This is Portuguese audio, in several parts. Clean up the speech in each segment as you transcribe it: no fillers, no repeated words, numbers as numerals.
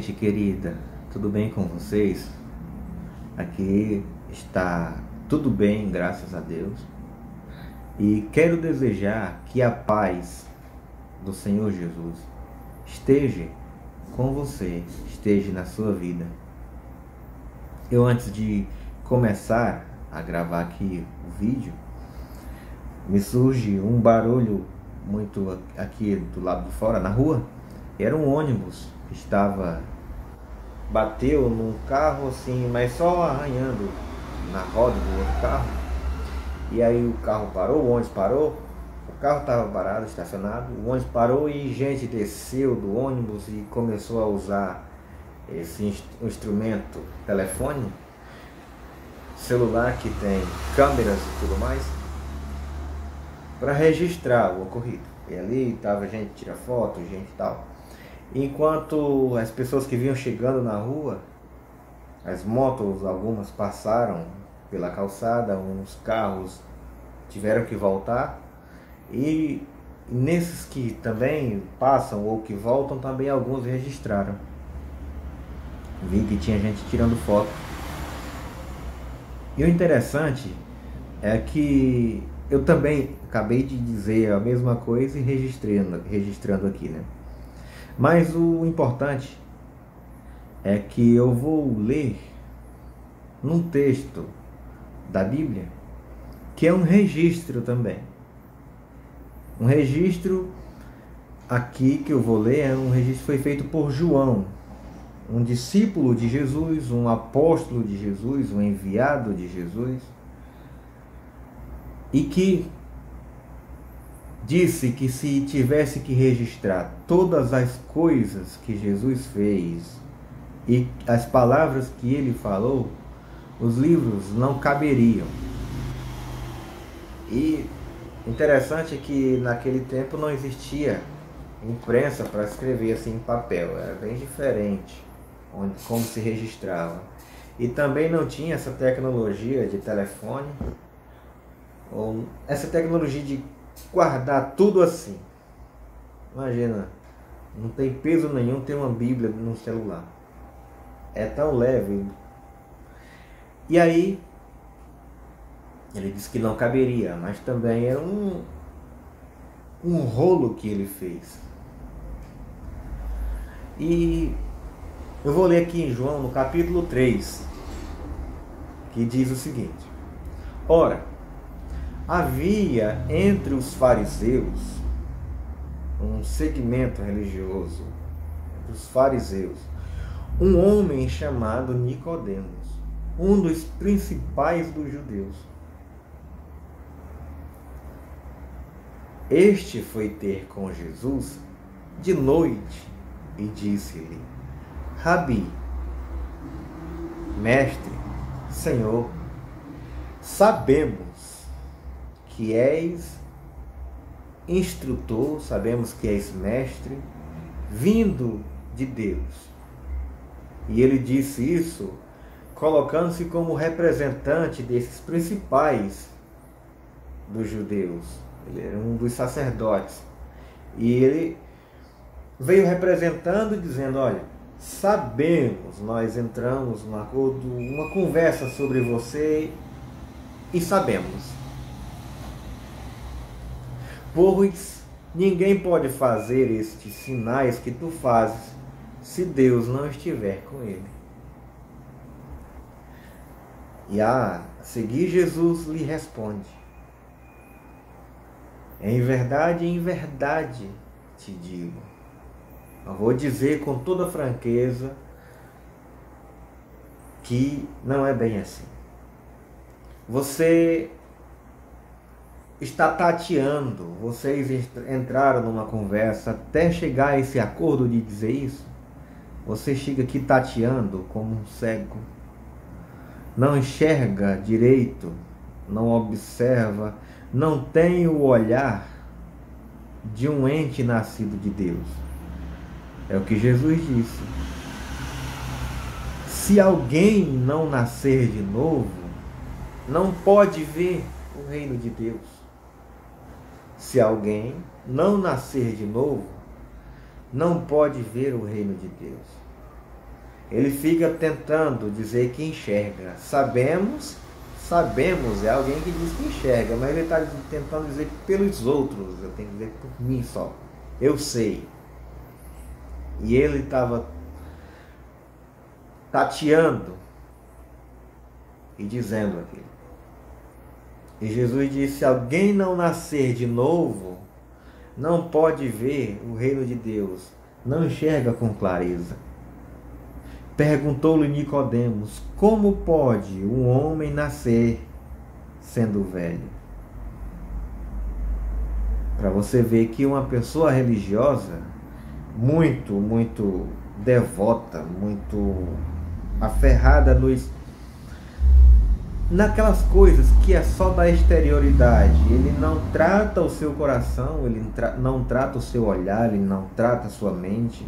gente querida, tudo bem com vocês? Aqui está tudo bem, graças a Deus. E quero desejar que a paz do Senhor Jesus esteja com você, esteja na sua vida. Eu, antes de começar a gravar aqui o vídeo, me surge um barulho muito aqui do lado de fora, na rua. Era um ônibus que bateu num carro assim, mas só arranhando na roda do outro carro. E aí o carro parou, o ônibus parou, o carro estava parado, estacionado, o ônibus parou e gente desceu do ônibus e começou a usar esse instrumento, telefone, celular que tem câmeras e tudo mais, para registrar o ocorrido. E ali estava gente tira foto, gente e tal. Enquanto as pessoas que vinham chegando na rua, as motos, algumas passaram pela calçada, uns carros tiveram que voltar, e nesses que também passam ou que voltam, também alguns registraram. Vi que tinha gente tirando foto. E o interessante é que eu também acabei de dizer a mesma coisa e registrando aqui, né? Mas o importante é que eu vou ler num texto da Bíblia, que é um registro também. Um registro aqui que eu vou ler é um registro que foi feito por João, um discípulo de Jesus, um apóstolo de Jesus, um enviado de Jesus, e que disse que se tivesse que registrar todas as coisas que Jesus fez e as palavras que ele falou, os livros não caberiam. E interessante é que naquele tempo não existia imprensa para escrever assim em papel, era bem diferente como se registrava. E também não tinha essa tecnologia de telefone, ou essa tecnologia de guardar tudo assim. Imagina, não tem peso nenhum ter uma Bíblia no celular. É tão leve. E aí ele disse que não caberia, mas também era um rolo que ele fez. E eu vou ler aqui em João, no capítulo 3, que diz o seguinte: Ora, havia entre os fariseus um segmento religioso, entre os fariseus, um homem chamado Nicodemos, um dos principais dos judeus. Este foi ter com Jesus de noite e disse-lhe: Rabi, mestre, Senhor, sabemos que és instrutor, sabemos que és mestre, vindo de Deus. E ele disse isso colocando-se como representante desses principais dos judeus. Ele era um dos sacerdotes. E ele veio representando, dizendo: olha, sabemos, nós entramos num acordo, uma conversa sobre você e sabemos. Pois ninguém pode fazer estes sinais que tu fazes se Deus não estiver com ele. E a seguir Jesus lhe responde: em verdade te digo. Eu vou dizer com toda franqueza que não é bem assim. Você está tateando, vocês entraram numa conversa até chegar a esse acordo de dizer isso. Você chega aqui tateando como um cego, não enxerga direito, não observa, não tem o olhar de um ente nascido de Deus. É o que Jesus disse. Se alguém não nascer de novo, não pode ver o reino de Deus. Se alguém não nascer de novo, não pode ver o reino de Deus. Ele fica tentando dizer que enxerga. Sabemos, é alguém que diz que enxerga, mas ele está tentando dizer pelos outros, eu tenho que dizer por mim só. Eu sei. E ele estava tateando e dizendo aquilo. E Jesus disse: se alguém não nascer de novo, não pode ver o reino de Deus, não enxerga com clareza. Perguntou-lhe Nicodemos: como pode um homem nascer sendo velho? Para você ver que uma pessoa religiosa, muito devota, muito aferrada naquelas coisas que é só da exterioridade, ele não trata o seu coração, ele não trata o seu olhar, ele não trata a sua mente,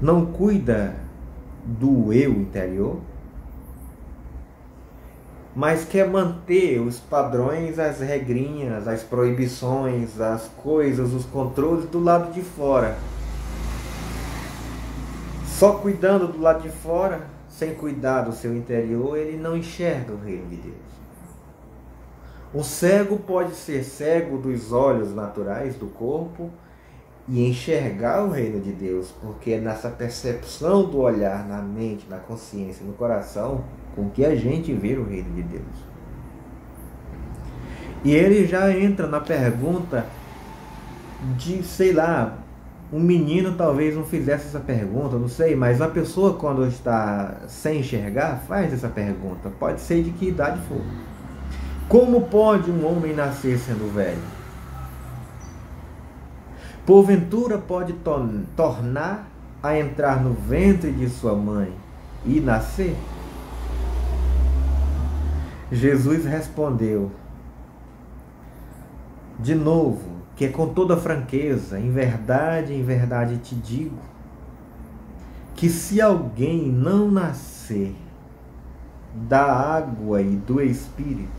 não cuida do eu interior, mas quer manter os padrões, as regrinhas, as proibições, as coisas, os controles do lado de fora. Só cuidando do lado de fora, sem cuidar do seu interior, ele não enxerga o reino de Deus. O cego pode ser cego dos olhos naturais do corpo e enxergar o reino de Deus, porque é nessa percepção do olhar, na mente, na consciência, no coração, com que a gente vê o reino de Deus. E ele já entra na pergunta de, sei lá, um menino talvez não fizesse essa pergunta, não sei, mas a pessoa quando está sem enxergar faz essa pergunta, pode ser de que idade for. Como pode um homem nascer sendo velho? Porventura pode tornar a entrar no ventre de sua mãe e nascer? Jesus respondeu de novo, que é com toda franqueza: em verdade te digo, que se alguém não nascer da água e do Espírito,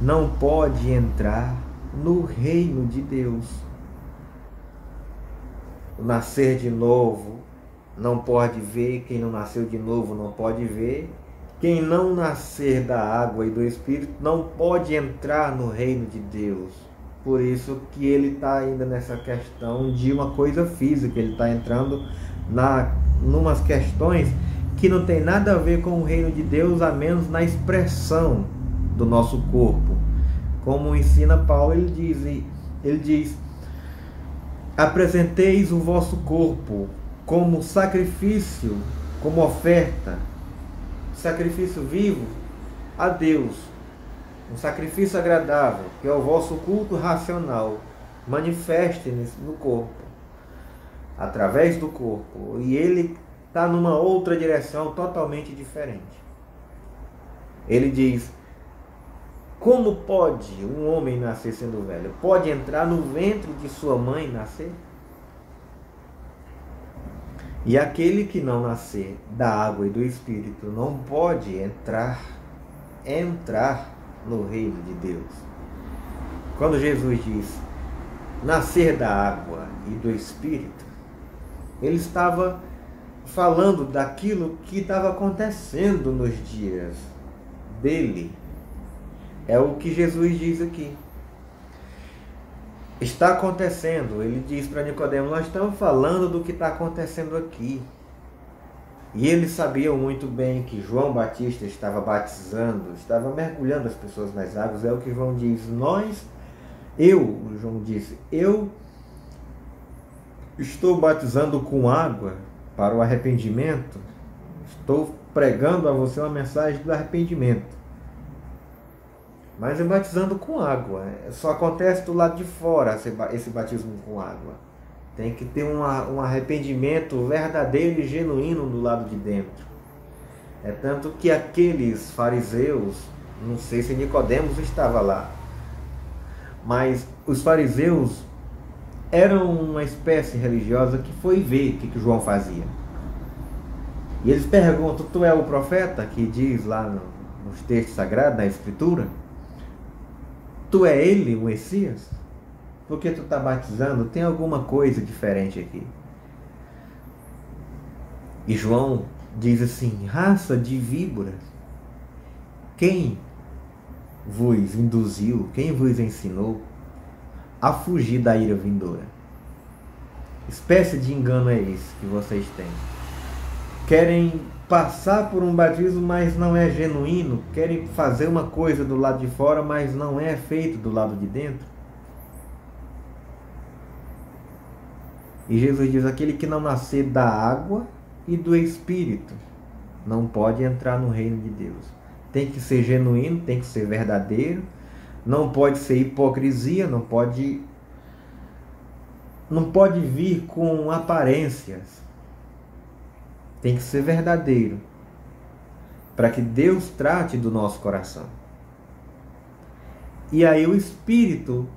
não pode entrar no reino de Deus. O nascer de novo não pode ver, quem não nasceu de novo não pode ver. Quem não nascer da água e do Espírito não pode entrar no reino de Deus. Por isso que ele está ainda nessa questão de uma coisa física, ele está entrando numas questões que não tem nada a ver com o reino de Deus, a menos na expressão do nosso corpo. Como ensina Paulo, ele diz: apresenteis o vosso corpo como sacrifício, como oferta, sacrifício vivo a Deus, um sacrifício agradável, que é o vosso culto racional. Manifeste no corpo, através do corpo. E ele está numa outra direção totalmente diferente. Ele diz: como pode um homem nascer sendo velho? Pode entrar no ventre de sua mãe e nascer? E aquele que não nascer da água e do Espírito não pode entrar no reino de Deus. Quando Jesus diz nascer da água e do Espírito, ele estava falando daquilo que estava acontecendo nos dias dele. É o que Jesus diz aqui. Está acontecendo. Ele diz para Nicodemos: nós estamos falando do que está acontecendo aqui. E eles sabiam muito bem que João Batista estava batizando, estava mergulhando as pessoas nas águas. É o que João diz: João disse, eu estou batizando com água para o arrependimento. Estou pregando a você uma mensagem do arrependimento. Mas é batizando com água. Só acontece do lado de fora esse batismo com água. Tem que ter um arrependimento verdadeiro e genuíno do lado de dentro. É tanto que aqueles fariseus, não sei se Nicodemos estava lá, mas os fariseus eram uma espécie religiosa que foi ver o que João fazia. E eles perguntam: tu é o profeta que diz lá nos textos sagrados, na Escritura? Tu é ele, o Messias? Por que tu está batizando? Tem alguma coisa diferente aqui. E João diz assim: raça de víboras, quem vos induziu, quem vos ensinou a fugir da ira vindoura? Espécie de engano é esse que vocês têm? Querem passar por um batismo, mas não é genuíno? Querem fazer uma coisa do lado de fora, mas não é feito do lado de dentro? E Jesus diz: aquele que não nascer da água e do Espírito não pode entrar no reino de Deus. Tem que ser genuíno, tem que ser verdadeiro, não pode ser hipocrisia, não pode vir com aparências. Tem que ser verdadeiro, para que Deus trate do nosso coração. E aí o Espírito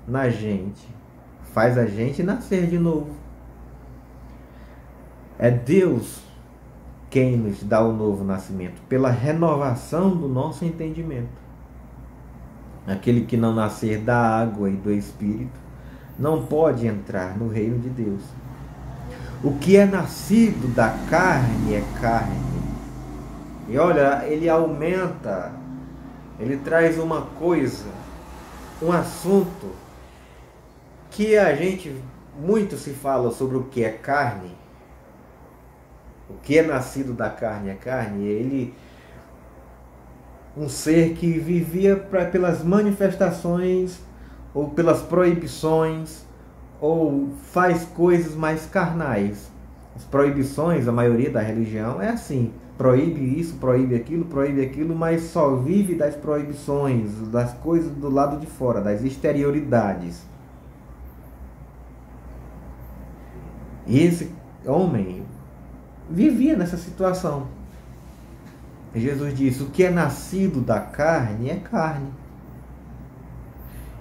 na gente faz a gente nascer de novo. É Deus quem nos dá o novo nascimento, pela renovação do nosso entendimento. Aquele que não nascer da água e do Espírito não pode entrar no reino de Deus. O que é nascido da carne é carne. E olha, ele aumenta, ele traz uma coisa, um assunto que a gente muito se fala sobre o que é carne. O que é nascido da carne é carne. Ele, um ser que vivia pelas manifestações ou pelas proibições, ou faz coisas mais carnais. As proibições, a maioria da religião é assim: proíbe isso, proíbe aquilo, mas só vive das proibições, das coisas do lado de fora, das exterioridades. E esse homem vivia nessa situação. E Jesus disse: o que é nascido da carne é carne,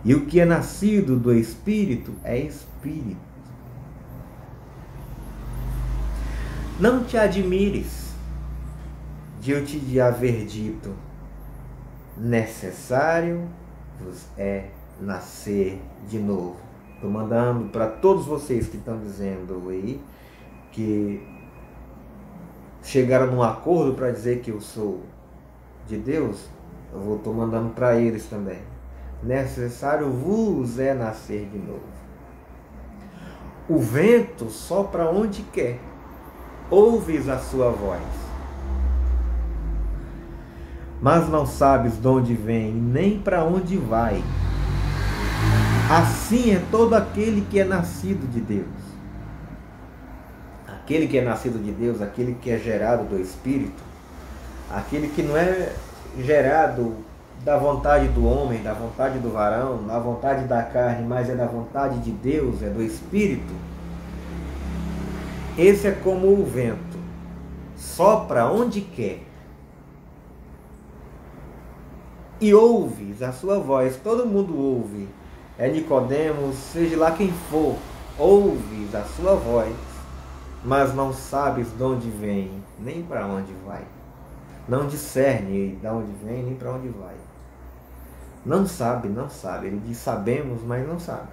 e o que é nascido do Espírito é Espírito. Não te admires de eu te haver dito: necessário vos é nascer de novo. Estou mandando para todos vocês que estão dizendo aí que chegaram num acordo para dizer que eu sou de Deus. Eu estou mandando para eles também: necessário vos é nascer de novo. O vento sopra onde quer, ouves a sua voz, mas não sabes de onde vem, nem para onde vai. Assim é todo aquele que é nascido de Deus. Aquele que é nascido de Deus, aquele que é gerado do Espírito, aquele que não é gerado da vontade do homem, da vontade do varão, da vontade da carne, mas é da vontade de Deus, é do Espírito. Esse é como o vento, sopra onde quer, e ouves a sua voz. Todo mundo ouve. É Nicodemos, seja lá quem for, ouves a sua voz, mas não sabes de onde vem, nem para onde vai. Não discerne de onde vem, nem para onde vai. Não sabe. Ele diz: sabemos, mas não sabe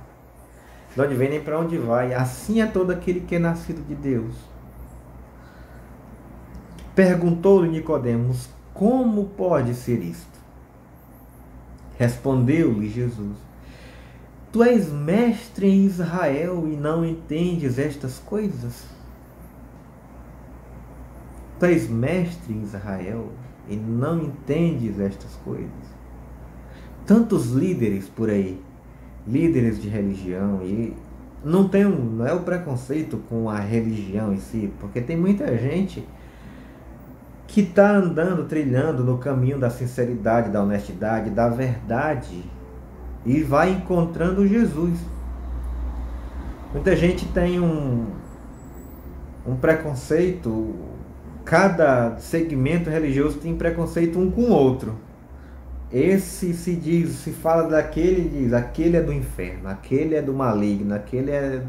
de onde vem nem para onde vai. Assim é todo aquele que é nascido de Deus. Perguntou-lhe Nicodemos: como pode ser isto? Respondeu-lhe Jesus: tu és mestre em Israel e não entendes estas coisas? Tu és mestre em Israel e não entendes estas coisas? Tantos líderes por aí, líderes de religião, e não é o preconceito com a religião em si, porque tem muita gente que está andando, trilhando no caminho da sinceridade, da honestidade, da verdade, e vai encontrando Jesus. Muita gente tem um preconceito. Cada segmento religioso tem preconceito um com o outro. Esse se fala daquele, diz: aquele é do inferno, aquele é do maligno, aquele é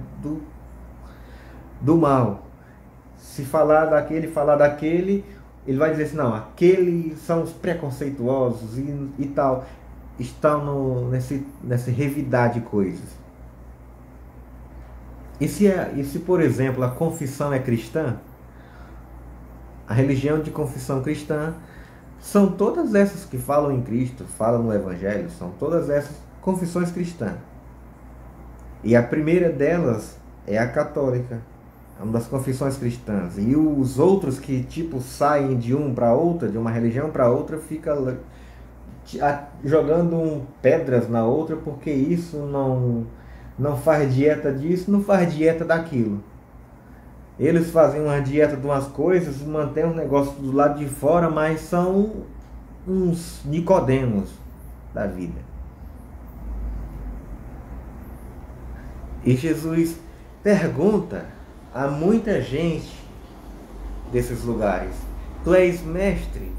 do mal. Se falar daquele, ele vai dizer assim: não, aqueles são os preconceituosos e tal. Estão nessa revidar de coisas. E se, por exemplo, a confissão é cristã, a religião de confissão cristã, são todas essas que falam em Cristo, falam no Evangelho, são todas essas confissões cristãs. E a primeira delas é a católica, é uma das confissões cristãs. E os outros que tipo saem de um para outra, de uma religião para outra, fica jogando pedras na outra, porque isso não faz dieta disso, não faz dieta daquilo. Eles fazem uma dieta de umas coisas, mantêm um negócio do lado de fora, mas são uns Nicodemos da vida. E Jesus pergunta a muita gente desses lugares: tu és mestre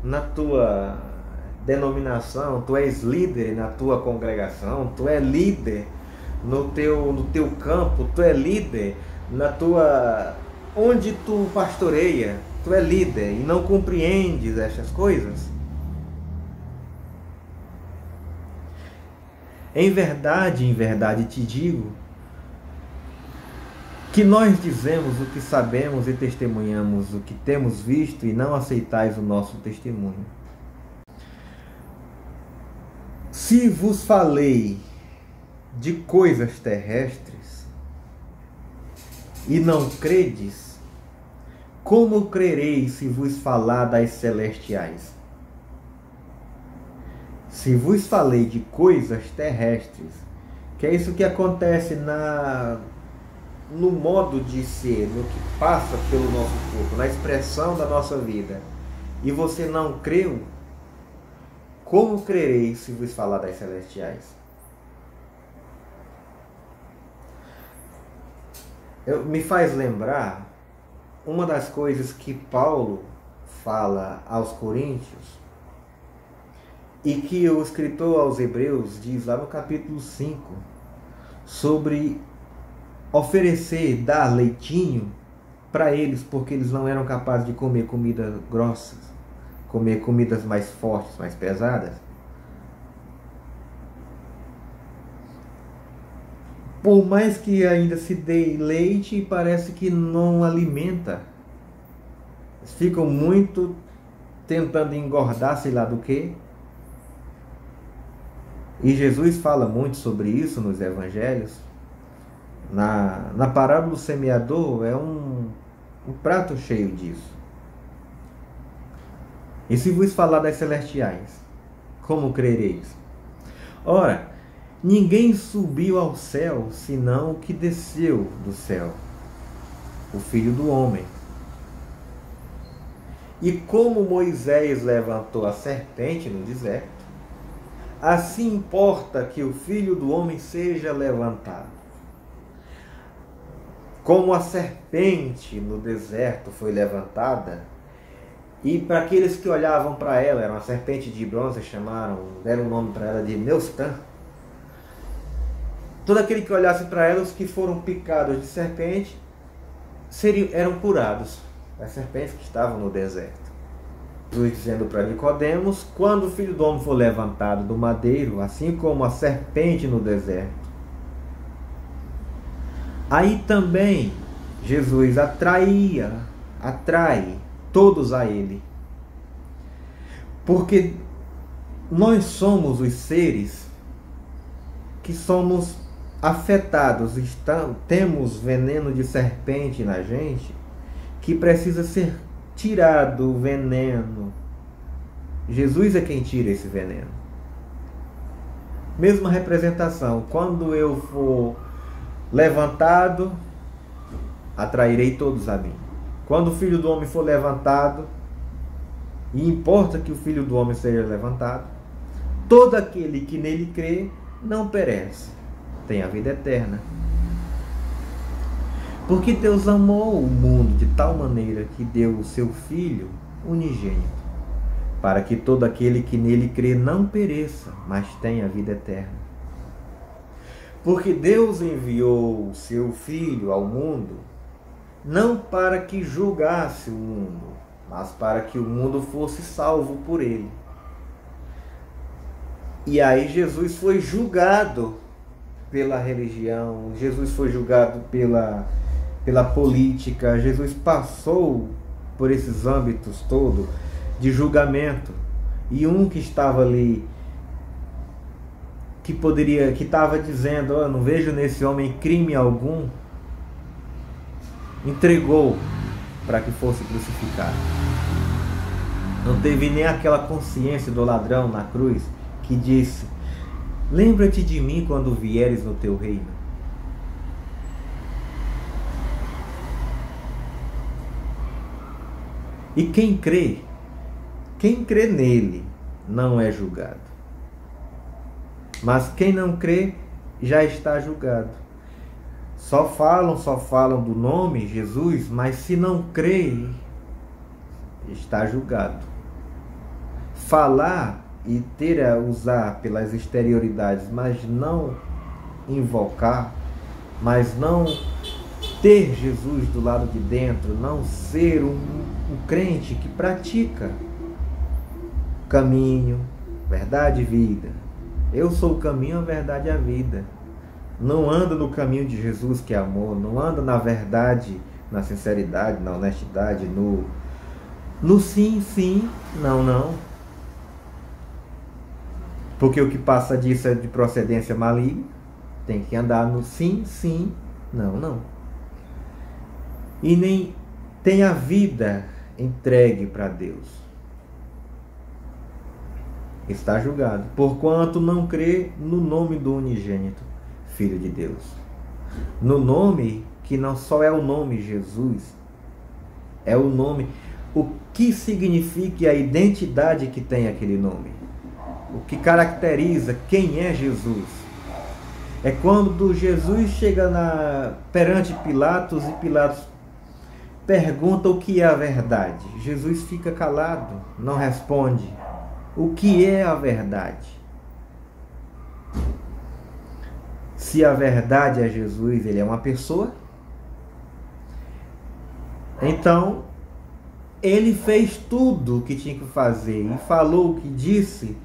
na tua denominação, tu és líder na tua congregação, tu és líder no teu campo, tu és líder na tua, onde tu pastoreia, tu é líder e não compreendes estas coisas? Em verdade te digo que nós dizemos o que sabemos e testemunhamos o que temos visto, e não aceitais o nosso testemunho. Se vos falei de coisas terrestres e não credes, como crereis se vos falar das celestiais? Se vos falei de coisas terrestres, que é isso que acontece no modo de ser, no que passa pelo nosso corpo, na expressão da nossa vida, e você não creu, como crereis se vos falar das celestiais? Me faz lembrar uma das coisas que Paulo fala aos Coríntios e que o escritor aos Hebreus diz lá no capítulo 5 sobre oferecer, dar leitinho para eles, porque eles não eram capazes de comer comidas grossas, comer comidas mais fortes, mais pesadas. Por mais que ainda se dê leite, parece que não alimenta. Eles ficam muito tentando engordar, sei lá do que. E Jesus fala muito sobre isso nos evangelhos. Na parábola do semeador é um prato cheio disso. E se vos falar das celestiais, como crereis? Ora, ninguém subiu ao céu, senão o que desceu do céu, o Filho do Homem. E como Moisés levantou a serpente no deserto, assim importa que o Filho do Homem seja levantado. Como a serpente no deserto foi levantada, e para aqueles que olhavam para ela, era uma serpente de bronze, deram o nome para ela de Neustan. Todo aquele que olhasse para ela, os que foram picados de serpente, eram curados. As serpentes que estavam no deserto. Jesus dizendo para Nicodemos: quando o Filho do Homem for levantado do madeiro, assim como a serpente no deserto. Aí também Jesus atrai todos a Ele. Porque nós somos os seres que somos afetados, temos veneno de serpente na gente, que precisa ser tirado o veneno. Jesus é quem tira esse veneno. Mesma representação, quando eu for levantado, atrairei todos a mim. Quando o Filho do Homem for levantado, e importa que o Filho do Homem seja levantado, todo aquele que nele crê não perece, tem a vida eterna. Porque Deus amou o mundo de tal maneira que deu o seu Filho unigênito, para que todo aquele que nele crê não pereça, mas tenha a vida eterna. Porque Deus enviou o seu Filho ao mundo, não para que julgasse o mundo, mas para que o mundo fosse salvo por ele. E aí Jesus foi julgado pela religião, Jesus foi julgado pela política, Jesus passou por esses âmbitos todos de julgamento. E um que estava ali, que estava dizendo, oh, não vejo nesse homem crime algum, entregou para que fosse crucificado. Não teve nem aquela consciência do ladrão na cruz que disse: lembra-te de mim quando vieres no teu reino. E quem crê nele não é julgado. Mas quem não crê já está julgado. Só falam do nome Jesus, mas se não crê, está julgado. Falar e ter a usar pelas exterioridades, mas não invocar, mas não ter Jesus do lado de dentro, não ser um crente que pratica caminho, verdade e vida. Eu sou o caminho, a verdade e a vida. Não ando no caminho de Jesus, que é amor. Não ando na verdade, na sinceridade, na honestidade, no sim, sim, não, não. Porque o que passa disso é de procedência maligna. Tem que andar no sim, sim, não, não. E nem tem a vida entregue para Deus. Está julgado, porquanto não crê no nome do unigênito Filho de Deus. No nome que não só é o nome Jesus, é o nome, o que significa e a identidade que tem aquele nome. O que caracteriza quem é Jesus. É quando Jesus chega perante Pilatos e Pilatos pergunta o que é a verdade. Jesus fica calado, não responde. O que é a verdade? Se a verdade é Jesus, ele é uma pessoa, então ele fez tudo o que tinha que fazer e falou o que disse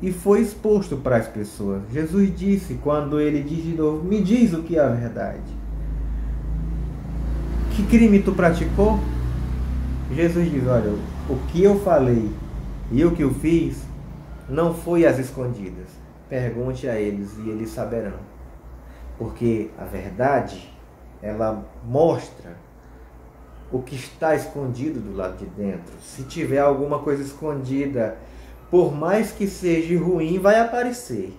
e foi exposto para as pessoas. Jesus disse, quando ele diz de novo, me diz o que é a verdade. Que crime tu praticou? Jesus diz, olha, o que eu falei e o que eu fiz não foi às escondidas. Pergunte a eles e eles saberão. Porque a verdade, ela mostra o que está escondido do lado de dentro. Se tiver alguma coisa escondida, por mais que seja ruim, vai aparecer.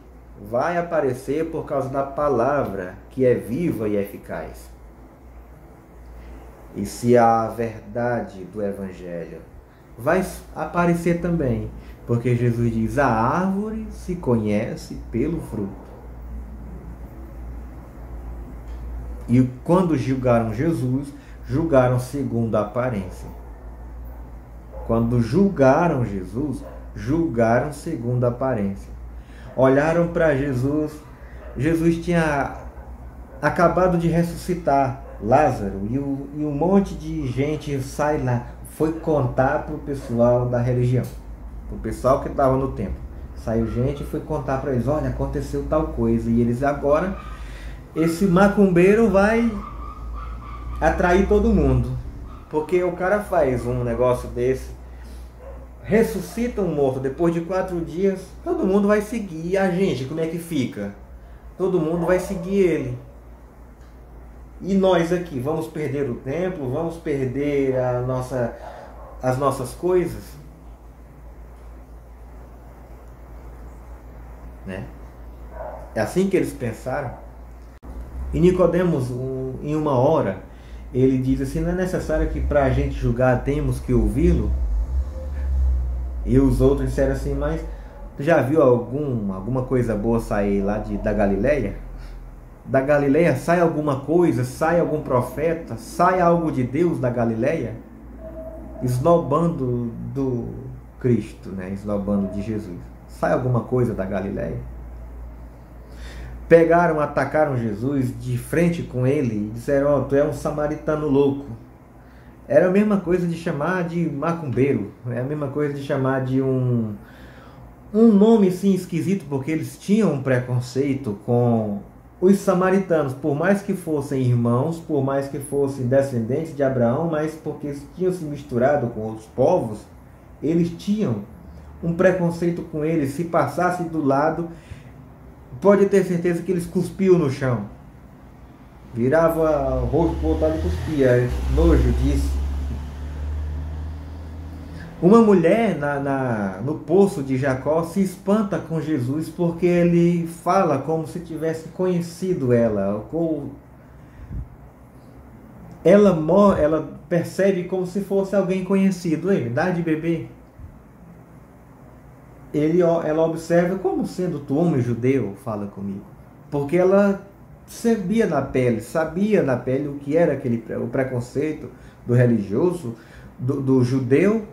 Vai aparecer por causa da palavra, que é viva e eficaz. E se a verdade do Evangelho vai aparecer também, porque Jesus diz, a árvore se conhece pelo fruto. E quando julgaram Jesus, julgaram segundo a aparência. Quando julgaram Jesus, julgaram segundo a aparência. Olharam para Jesus, Jesus tinha acabado de ressuscitar Lázaro, e um monte de gente sai lá, foi contar para o pessoal da religião, para o pessoal que estava no templo. Saiu gente e foi contar para eles, olha, aconteceu tal coisa. E eles agora, esse macumbeiro vai atrair todo mundo. Porque o cara faz um negócio desse, ressuscita um morto depois de 4 dias, todo mundo vai seguir. E a gente, como é que fica? Todo mundo vai seguir ele. E nós aqui, vamos perder o templo? Vamos perder as nossas coisas? Né? É assim que eles pensaram. E Nicodemos, em uma hora, ele diz assim, não é necessário que para a gente julgar temos que ouvi-lo? E os outros disseram assim, mas tu já viu alguma coisa boa sair lá da Galileia? Da Galileia sai alguma coisa, sai algum profeta, sai algo de Deus da Galileia? Esnobando do Cristo, né? Esnobando de Jesus. Sai alguma coisa da Galileia? Pegaram, atacaram Jesus de frente com ele e disseram, oh, tu é um samaritano louco. Era a mesma coisa de chamar de macumbeiro, é a mesma coisa de chamar de um nome assim esquisito, porque eles tinham um preconceito com os samaritanos, por mais que fossem irmãos, por mais que fossem descendentes de Abraão, mas porque tinham se misturado com outros povos, eles tinham um preconceito com eles. Se passasse do lado, pode ter certeza que eles cuspiam no chão. Virava o rosto para o outro lado e cuspia. Nojo disso. Uma mulher no poço de Jacó se espanta com Jesus porque ele fala como se tivesse conhecido ela. Ela percebe como se fosse alguém conhecido. Ele dá de beber. Ela observa como sendo tu homem judeu, fala comigo. Porque ela sabia na pele o que era o preconceito do religioso, do judeu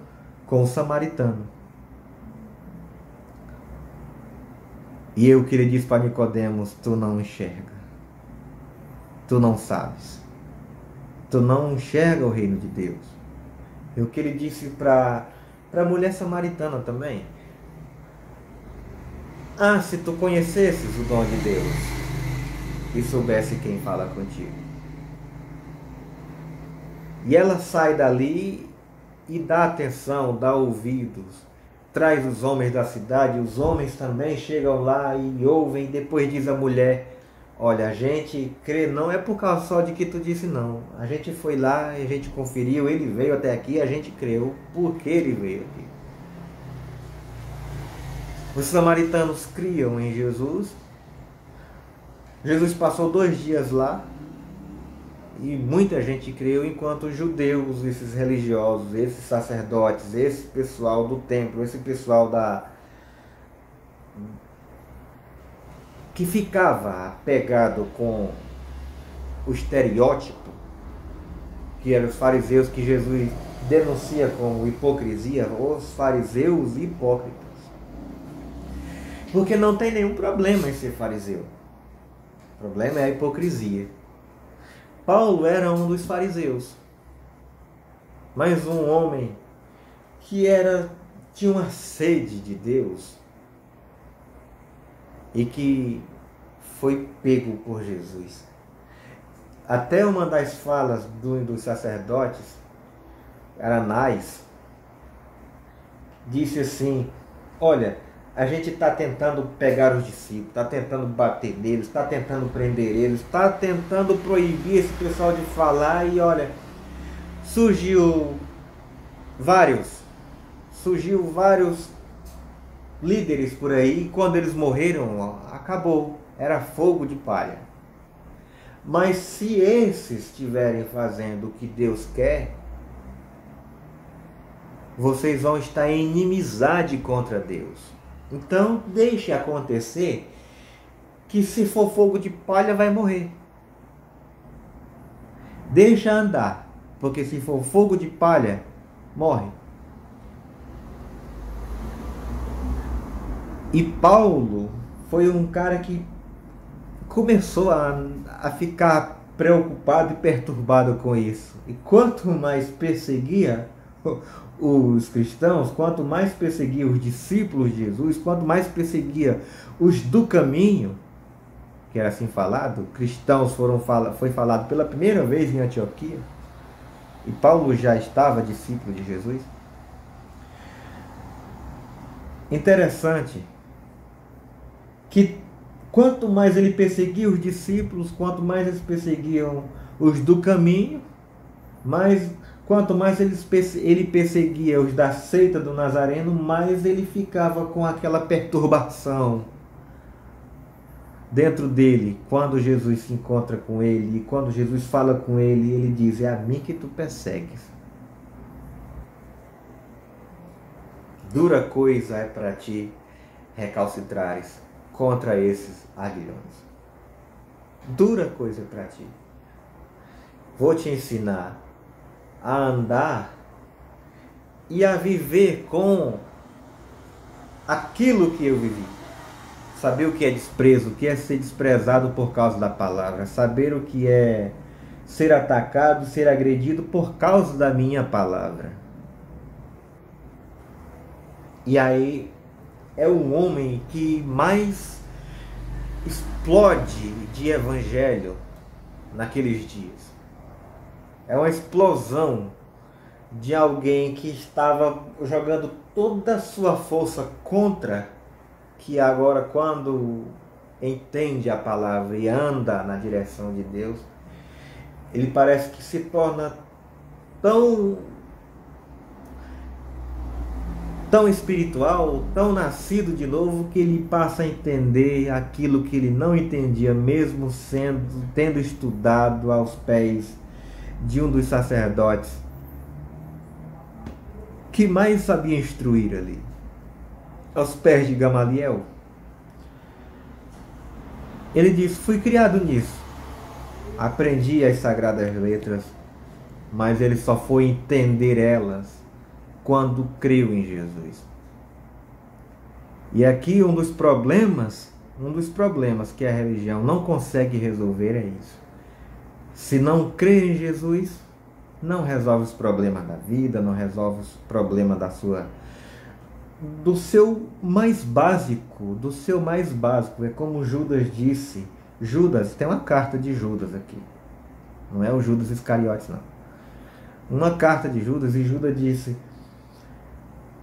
com o samaritano. E o que ele diz para Nicodemos: tu não enxerga, tu não sabes, tu não enxerga o reino de Deus. E o que ele disse para a mulher samaritana também: ah, se tu conhecesses o dom de Deus e soubesse quem fala contigo. E ela sai dali e dá atenção, dá ouvidos, traz os homens da cidade. Os homens também chegam lá e ouvem. Depois diz a mulher: olha, a gente crê não é por causa só de que tu disse não. A gente foi lá, a gente conferiu, ele veio até aqui, a gente creu porque ele veio aqui. Os samaritanos criam em Jesus. Jesus passou 2 dias lá e muita gente creu, enquanto os judeus, esses religiosos, esses sacerdotes, esse pessoal do templo, esse pessoal que ficava apegado com o estereótipo, que eram os fariseus, que Jesus denuncia como hipocrisia, os fariseus hipócritas. Porque não tem nenhum problema em ser fariseu. O problema é a hipocrisia. Paulo era um dos fariseus, mas um homem que tinha uma sede de Deus e que foi pego por Jesus. Até uma das falas dos sacerdotes, Anás, disse assim: olha, a gente está tentando pegar os discípulos, está tentando bater neles, está tentando prender eles, está tentando proibir esse pessoal de falar, e olha, surgiu vários líderes por aí, e quando eles morreram, acabou, era fogo de palha. Mas se esses estiverem fazendo o que Deus quer, vocês vão estar em inimizade contra Deus. Então, deixe acontecer, que se for fogo de palha vai morrer. Deixa andar, porque se for fogo de palha, morre. E Paulo foi um cara que começou a ficar preocupado e perturbado com isso. E quanto mais perseguia os cristãos, quanto mais perseguia os discípulos de Jesus, quanto mais perseguia os do caminho, que era assim falado, cristãos foi falado pela primeira vez em Antioquia, e Paulo já estava discípulo de Jesus. Interessante que quanto mais ele perseguia os discípulos, quanto mais eles perseguiam os do caminho, quanto mais ele perseguia os da seita do Nazareno, mais ele ficava com aquela perturbação dentro dele. Quando Jesus se encontra com ele, e quando Jesus fala com ele, ele diz: é a mim que tu persegues. Dura coisa é para ti recalcitrares contra esses aguilhões. Dura coisa é para ti. Vou te ensinar a andar e a viver com aquilo que eu vivi. Saber o que é desprezo, o que é ser desprezado por causa da palavra. Saber o que é ser atacado, ser agredido por causa da minha palavra. E aí é um homem que mais explode de evangelho naqueles dias. É uma explosão de alguém que estava jogando toda a sua força contra, que agora, quando entende a palavra e anda na direção de Deus, ele parece que se torna tão espiritual, tão nascido de novo, que ele passa a entender aquilo que ele não entendia, mesmo tendo estudado aos pés de um dos sacerdotes que mais sabia instruir ali, aos pés de Gamaliel. Ele diz: fui criado nisso, aprendi as sagradas letras, mas ele só foi entender elas quando creu em Jesus. E aqui um dos problemas que a religião não consegue resolver é isso. Se não crer em Jesus, não resolve os problemas da vida, não resolve os problemas do seu mais básico. É como Judas disse. Judas, tem uma carta de Judas aqui. Não é o Judas Iscariotes, não. Uma carta de Judas, e Judas disse: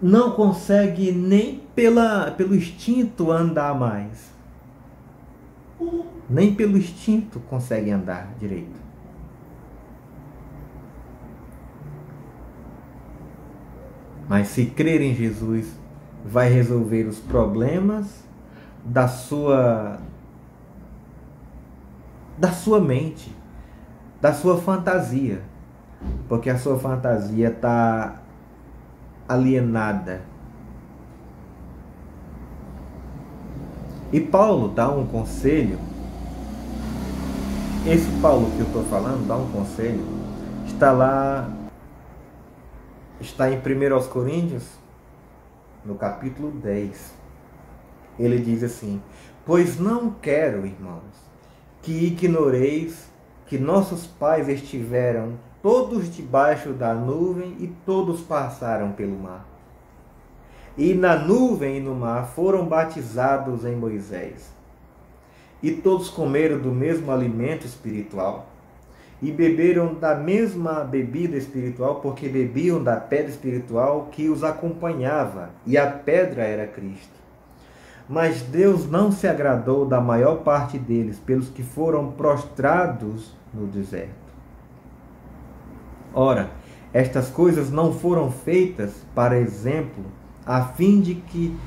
não consegue nem pelo instinto andar mais. Nem pelo instinto consegue andar direito. Mas se crer em Jesus, vai resolver os problemas da sua mente, da sua fantasia, porque a sua fantasia está alienada. E Paulo dá um conselho. Esse Paulo que eu estou falando dá um conselho. Está em 1 Coríntios, no capítulo 10. Ele diz assim: pois não quero, irmãos, que ignoreis que nossos pais estiveram todos debaixo da nuvem e todos passaram pelo mar. E na nuvem e no mar foram batizados em Moisés. E todos comeram do mesmo alimento espiritual e beberam da mesma bebida espiritual, porque bebiam da pedra espiritual que os acompanhava, e a pedra era Cristo. Mas Deus não se agradou da maior parte deles, pelos que foram prostrados no deserto. Ora, estas coisas não foram feitas para exemplo, a fim de que...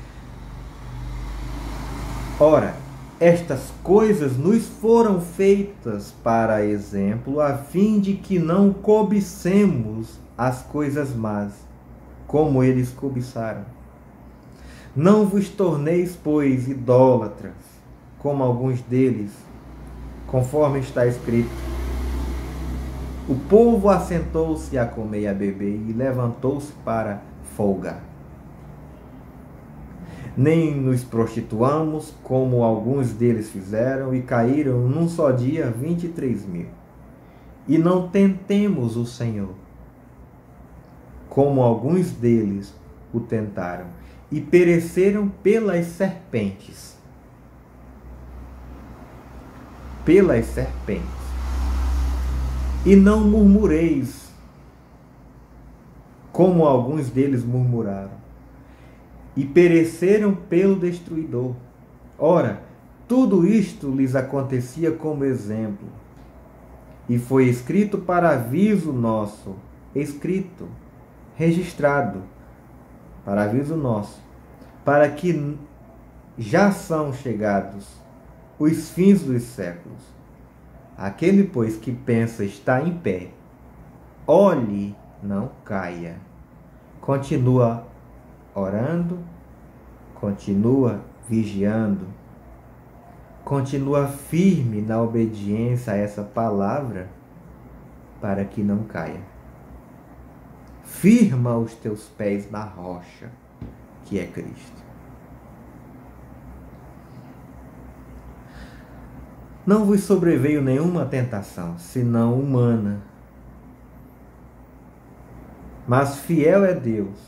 estas coisas nos foram feitas para exemplo, a fim de que não cobicemos as coisas más, como eles cobiçaram. Não vos torneis, pois, idólatras, como alguns deles, conforme está escrito: o povo assentou-se a comer e a beber e levantou-se para folgar. Nem nos prostituamos, como alguns deles fizeram, e caíram num só dia 23.000. E não tentemos o Senhor, como alguns deles o tentaram, e pereceram pelas serpentes. Pelas serpentes. E não murmureis, como alguns deles murmuraram, e pereceram pelo destruidor. Ora, tudo isto lhes acontecia como exemplo, e foi escrito para aviso nosso, registrado, para aviso nosso, para que já são chegados os fins dos séculos. Aquele, pois, que pensa estar em pé, olhe, não caia. Continua orando, continua vigiando, continua firme na obediência a essa palavra, para que não caia. Firma os teus pés na rocha, que é Cristo. Não vos sobreveio nenhuma tentação, senão humana. Mas fiel é Deus,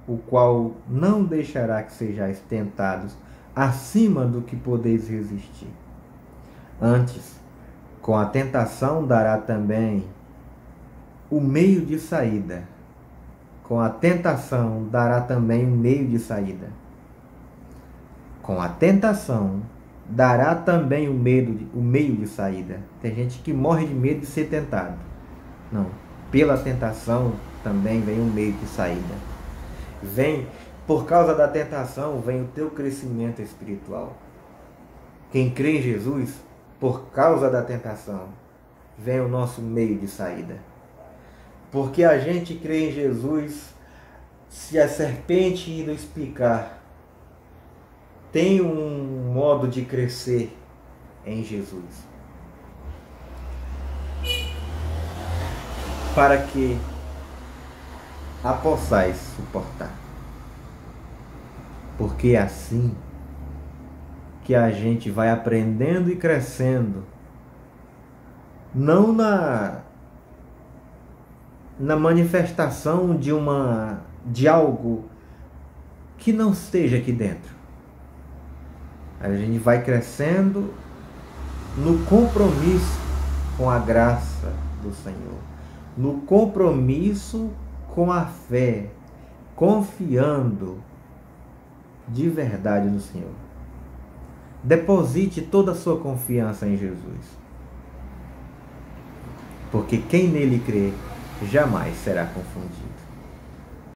o qual não deixará que sejais tentados acima do que podeis resistir. Antes, com a tentação dará também o meio de saída. Com a tentação dará também um meio de saída. Com a tentação dará também o meio de saída. Tem gente que morre de medo de ser tentado. Não. Pela tentação também vem um meio de saída. Por causa da tentação, vem o teu crescimento espiritual. Quem crê em Jesus, por causa da tentação, vem o nosso meio de saída. Porque a gente crê em Jesus, se a serpente ir nos picar, tem um modo de crescer em Jesus. Para que a possais suportar. Porque é assim que a gente vai aprendendo e crescendo, não na manifestação de algo que não esteja aqui dentro. A gente vai crescendo no compromisso com a graça do Senhor, no compromisso com a fé, confiando de verdade no Senhor. Deposite toda a sua confiança em Jesus, porque quem nele crê jamais será confundido.